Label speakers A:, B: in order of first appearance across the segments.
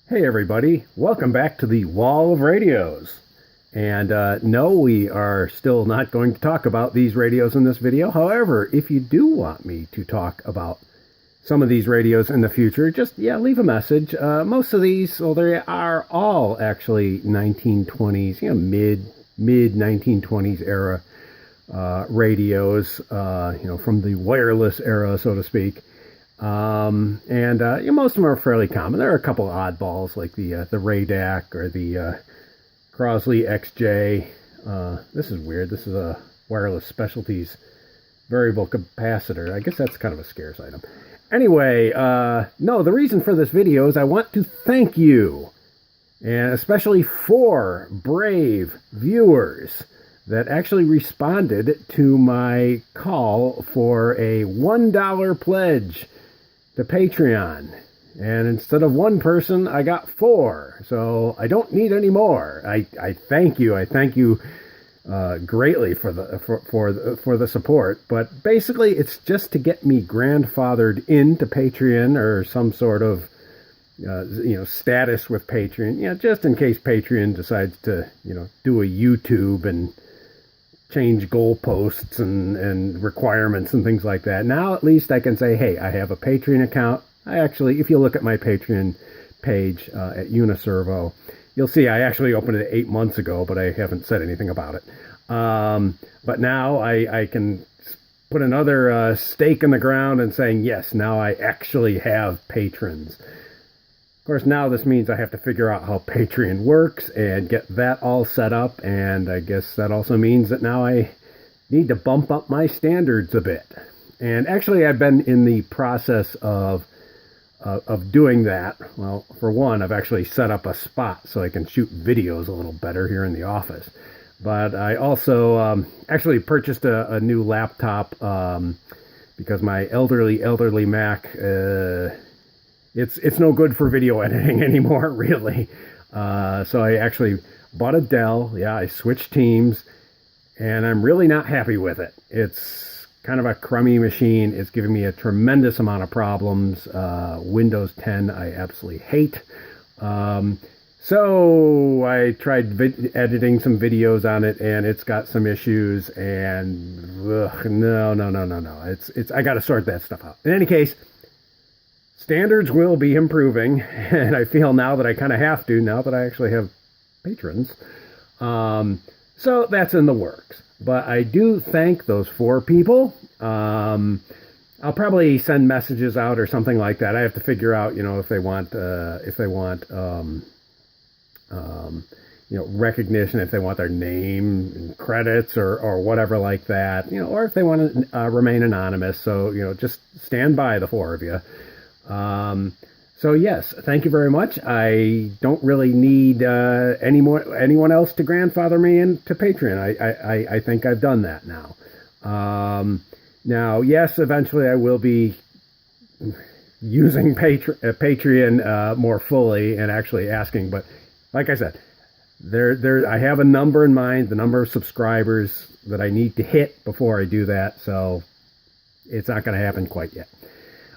A: Hey everybody, welcome back to the Wall of Radios. And no, we are still not going to talk about these radios in this video. However, if you do want me to talk about some of these radios in the future, just, leave a message. Most of these, well, they are all actually 1920s, mid 1920s era radios, from the wireless era, so to speak. Most of them are fairly common. There are a couple oddballs like the Radak or the Crosley XJ. This is weird. This is a wireless specialties variable capacitor. I guess that's kind of a scarce item. Anyway, no, the reason for this video is I want to thank you, and especially 4 brave viewers that actually responded to my call for a $1 pledge to Patreon. And instead of 1 person, I got 4. So I don't need any more. I thank you. I thank you greatly for the support. But basically, it's just to get me grandfathered into Patreon or some sort of status with Patreon. Just in case Patreon decides to do a YouTube and change goalposts and requirements and things like that. Now at least I can say, hey, I have a Patreon account. I actually, if you look at my Patreon page at Uniservo, you'll see I actually opened it 8 months ago, but I haven't said anything about it. But now I can put another stake in the ground and saying, yes, now I actually have patrons. Of course, now this means I have to figure out how Patreon works and get that all set up. And I guess that also means that now I need to bump up my standards a bit. And actually, I've been in the process of doing that. Well, for one, I've actually set up a spot so I can shoot videos a little better here in the office. But I also actually purchased a new laptop because my elderly Mac... It's no good for video editing anymore, really. So I actually bought a Dell. Yeah, I switched teams, and I'm really not happy with it. It's kind of a crummy machine. It's giving me a tremendous amount of problems. Windows 10 I absolutely hate. So I tried editing some videos on it, and it's got some issues. And no. It's I got to sort that stuff out. In any case, standards will be improving, and I feel now that I kind of have to, now that I actually have patrons. So that's in the works. But I do thank those 4 people. I'll probably send messages out or something like that. I have to figure out, if they want recognition, if they want their name and credits or whatever like that, or if they want to remain anonymous. So, just stand by, the 4 of you. So yes, thank you very much. I don't really need anyone else to grandfather me into Patreon. I think I've done that now. Now, yes, eventually I will be using Patreon more fully and actually asking. But like I said, I have a number in mind, the number of subscribers that I need to hit before I do that. So it's not going to happen quite yet.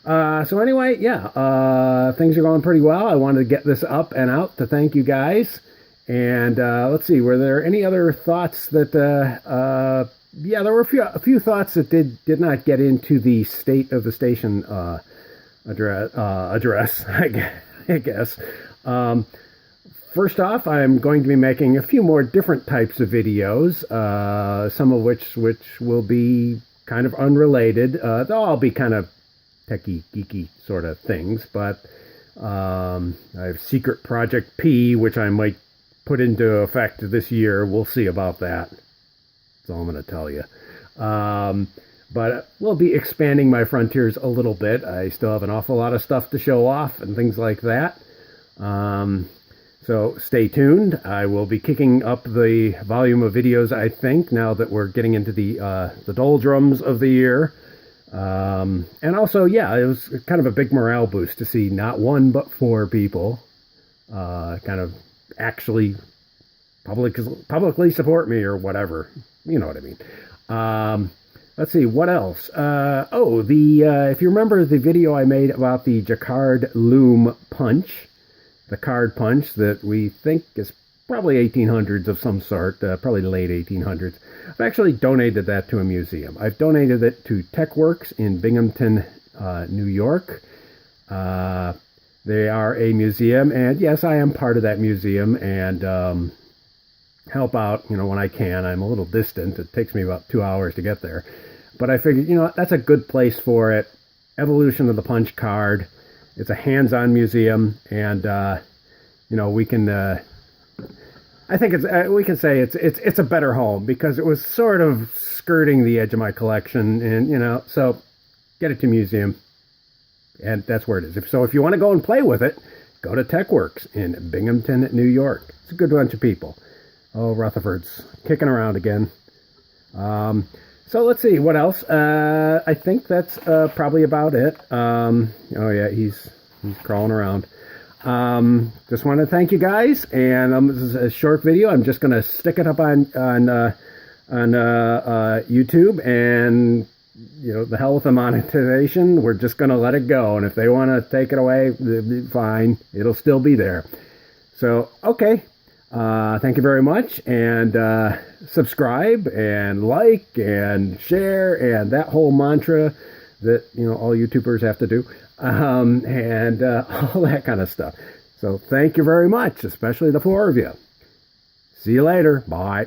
A: So anyway, things are going pretty well. I wanted to get this up and out to thank you guys. And let's see, were there any other thoughts that, there were a few thoughts that did not get into the state of the station address, I guess. First off, I'm going to be making a few more different types of videos, some of which will be kind of unrelated. They'll all be kind of techie, geeky sort of things, but I have Secret Project P, which I might put into effect this year. We'll see about that. That's all I'm going to tell you. But we'll be expanding my frontiers a little bit. I still have an awful lot of stuff to show off and things like that. So stay tuned. I will be kicking up the volume of videos, I think, now that we're getting into the doldrums of the year. And also, it was kind of a big morale boost to see not 1 but 4 people kind of actually publicly support me or whatever. You know what I mean. Let's see, what else? If you remember the video I made about the Jacquard Loom Punch, the card punch that we think is probably 1800s of some sort, probably late 1800s. I've actually donated that to a museum. I've donated it to TechWorks in Binghamton, New York. They are a museum, and yes, I am part of that museum and help out, when I can. I'm a little distant. It takes me about 2 hours to get there. But I figured, that's a good place for it. Evolution of the punch card. It's a hands-on museum, and, we can... I think we can say it's a better home because it was sort of skirting the edge of my collection, and so get it to museum, and that's where it is. If you want to go and play with it, go to TechWorks in Binghamton, New York. It's a good bunch of people. Oh, Rutherford's kicking around again. So let's see what else. I think that's probably about it. Oh yeah, he's crawling around. Just want to thank you guys, and this is a short video. I'm just gonna stick it up on YouTube, and the hell with the monetization. We're just gonna let it go, and if they want to take it away, fine. It'll still be there. So okay, thank you very much, and subscribe and like and share and that whole mantra that all YouTubers have to do. And all that kind of stuff. So thank you very much, especially the 4 of you. See you later. Bye.